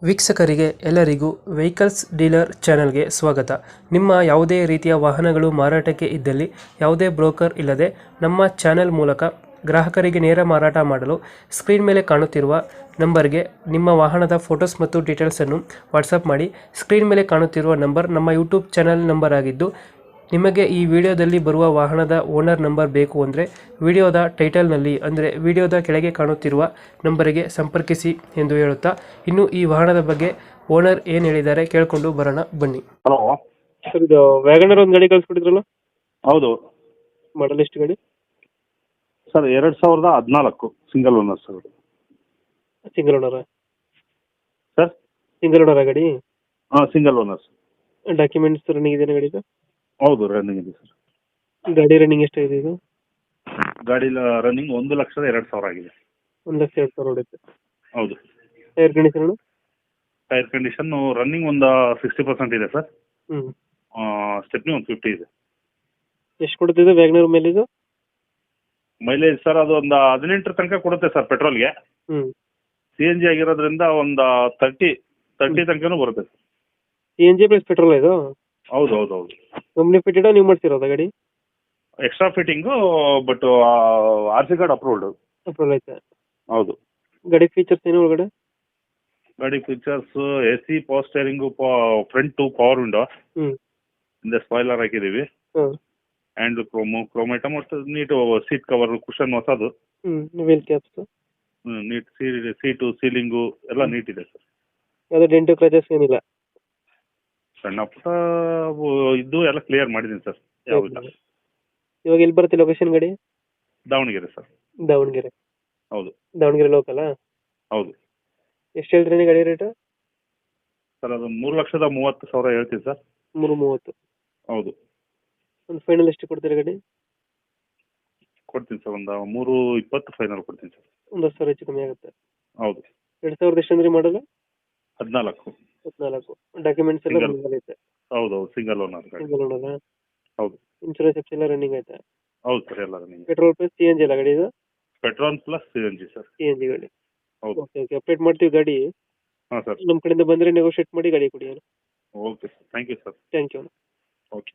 ವೀಕ್ಷಕರಿಗೆ ಎಲ್ಲರಿಗೂ vehicles dealer ಚಾನೆಲ್ಗೆ ಸ್ವಾಗತ. ನಿಮ್ಮ ಯಾವುದೇ ರೀತಿಯ ವಾಹನಗಳು ಮಾರಾಟಕ್ಕೆ ಇದ್ದಲ್ಲಿ ಯಾವುದೇ ಬ್ರೋಕರ್ ಇಲ್ಲದೆ ನಮ್ಮ ಚಾನೆಲ್ ಮೂಲಕ ಗ್ರಾಹಕರಿಗೆ ನೇರ ಮಾರಾಟ ಮಾಡಲು ಸ್ಕ್ರೀನ್ ಮೇಲೆ ಕಾಣುತ್ತಿರುವ ನಂಬರ್ಗೆ ನಿಮ್ಮ ವಾಹನದ ಫೋಟೋಸ್ ಮತ್ತು ಡೀಟೇಲ್ಸನ್ನು ವಾಟ್ಸಪ್ ಮಾಡಿ. ಸ್ಕ್ರೀನ್ ಮೇಲೆ ಕಾಣುತ್ತಿರುವ ನಂಬರ್ ನಮ್ಮ ಯೂಟ್ಯೂಬ್ ಚಾನೆಲ್ ನಂಬರ್ ಆಗಿದ್ದು, ನಿಮಗೆ ಈ ವಿಡಿಯೋದಲ್ಲಿ ಬರುವ ವಾಹನದ ಓನರ್ ನಂಬರ್ ಬೇಕು ಅಂದರೆ ವಿಡಿಯೋದ ಟೈಟಲ್ನಲ್ಲಿ ಅಂದರೆ ವಿಡಿಯೋದ ಕೆಳಗೆ ಕಾಣುತ್ತಿರುವ ನಂಬರಿಗೆ ಸಂಪರ್ಕಿಸಿ ಎಂದು ಹೇಳುತ್ತಾ, ಇನ್ನು ಈ ವಾಹನದ ಬಗ್ಗೆ ಓನರ್ ಏನು ಹೇಳಿದ್ದಾರೆ ಕೇಳಿಕೊಂಡು ಬರೋಣ ಬನ್ನಿ. ಹಲೋ. ಸರ್, ಇದು ವ್ಯಾಗನರ್ ಒಂದು ಗಾಡಿ ಕಳಿಸ್ಕೊಟ್ಟಿದ್ರಲ್ಲ, ಹೌದು ಮಾಡಲ್ ಎಷ್ಟು ಗಾಡಿ? Sir, 2014 single owner sir. Single ಓನರ? ಸರ್, ಸಿಂಗಲ್ ಓನರ ಗಾಡಿ? ಹಾಂ, single owner sir. Documents running ಇದೆಯಾ ಗಾಡಿದು? ಹೌದು, ರನ್ನಿಂಗ್ ಇದೆ ಸರ್. ಗಾಡಿ ರನ್ನಿಂಗ್ ಎಷ್ಟಾಗಿದೆ ಇದು? ಗಾಡಿ ರನ್ನಿಂಗ್ 1,02,000 ಆಗಿದೆ. 1,02,000 ಹೊಡೆಯುತ್ತೆ. ಹೌದು. Tyre condition? Tyre condition running ಒಂದು 60% ಇದೆ ಸರ್. ಹ್ಞೂ. ಸ್ಟೆಪ್ನಿ ಒಂದು 50 ಇದೆ. ಎಷ್ಟು ಕೊಡ್ತಿದೆ ವ್ಯಾಗನರ್ ಮೇಲೆ ಇದು? ಮೈಲೇಜ್ ಸರ್ ಅದು ಒಂದು 18 ತನಕ ಕೊಡುತ್ತೆ ಸರ್ ಪೆಟ್ರೋಲ್ಗೆ. ಹ್ಞೂ. CNG ಆಗಿರೋದ್ರಿಂದ ಒಂದು 30 ತನಕನೂ ಬರುತ್ತೆ ಸರ್. CNG ಪ್ಲಸ್ ಪೆಟ್ರೋಲ್ ಇದು? ಹೌದು ಹೌದು ಹೌದು. ಕಂಪ್ನಿ ಫಿಟೆಡ್ ನೀವು ಮಾಡ್ತಿರೋದಾ ಗಾಡಿ? Extra fitting, but RC card approved. Approval ಐತೆ? ಹೌದು. ಗಾಡಿ ಫೀಚರ್ಸ್ ಏನು ಒಳಗಡೆ? ಗಾಡಿ features AC, power steering, front power window, ಹ್ಞೂ. ಹಿಂದೆ ಸ್ಪಾಯ್ಲರ್ ಹಾಕಿದ್ದೀವಿ, ಹಾಂ. ಹ್ಯಾಂಡ್ ಕ್ರೋಮ್ ಐಟಮ್, ಅಷ್ಟು ನೀಟು ಸೀಟ್ ಕವರ್, ಕುಷನ್ ಹೊಸದು, wheel caps, neat seat, ceiling ಎಲ್ಲ ನೀಟ್ ಇದೆ ಸರ್. ಯಾವುದೇ ಡೆಂಟು ಕ್ರಚಸ್ ಏನಿಲ್ಲ? ಸಣ್ಣ ಪುಟ್ಟ ಇದ್ದು ಎಲ್ಲ ಕ್ಲಿಯರ್ ಮಾಡಿದ್ದೀನಿ ಸರ್, ಯಾವಿಲ್ಲ. ಇವಾಗ ಎಲ್ಲಿ ಬರುತ್ತೆ ಲೊಕೇಶನ್ ಗಾಡಿ? ದಾವಣಗೆರೆ ಸರ್. ದಾವಣಗೆರೆ? ಹೌದು. ದಾವಣಗೆರೆ ಲೋಕಲಾ? ಹೌದು ಎಷ್ಟು ಹೇಳ್ತೀರಿ ಗಾಡಿ ರೇಟು? ಸರ್, ಅದು 3,30,000 ಹೇಳ್ತೀವಿ ಸರ್. 3,30,000? ಹೌದು. ಒಂದು ಫೈನಲ್ ಎಷ್ಟು ಕೊಡ್ತೀರಿ ಗಾಡಿ? ಕೊಡ್ತೀನಿ ಸರ್, ಒಂದು 3,20 ಫೈನಲ್ ಕೊಡ್ತೀನಿ ಸರ್. ಒಂದು 10,000 ಹೆಚ್ಚು ಕಮ್ಮಿ ಆಗುತ್ತೆ? ಹೌದು. 2000 ಎಷ್ಟು ಅಂದ್ರೆ ಮಾಡಲ್ಲ? 14. 14. ಡಾಕ್ಯುಮೆಂಟ್ಸ್ ಎಲ್ಲ ರನ್ನಿಂಗ್ ಐತೆ? ಹೌದು ಹೌದು, ಸಿಂಗಲ್ ಓನರ್ ಗಾಡಿ. ಸಿಂಗಲ್ ಓನರಾ? ಹೌದು. ಇನ್ಶೂರೆನ್ಸ್ ಎಲ್ಲ ರನ್ನಿಂಗ್ ಐತೆ? ಹೌದು ಸರ್, ಎಲ್ಲ ರನ್ನಿಂಗ್. ಪೆಟ್ರೋಲ್ ಪ್ಲಸ್ CNG ಅಲ್ಲ ಗಾಡಿ ಇದು? Petrol plus CNG sir. CNG ಗಾಡಿ? ಹೌದು. ಓಕೆ ಓಕೆ, ಅಪ್ಡೇಟ್ ಮಾಡ್ತೀವಿ ಗಾಡಿ. ಹಾಂ ಸರ್. ನಮ್ಮ ಕಡೆಯಿಂದ ಬಂದರೆ ನೆಗೋಷಿಯೇಟ್ ಮಾಡಿ ಗಾಡಿ ಕೊಡಿ. Okay sir, thank you sir. Thank you. Okay.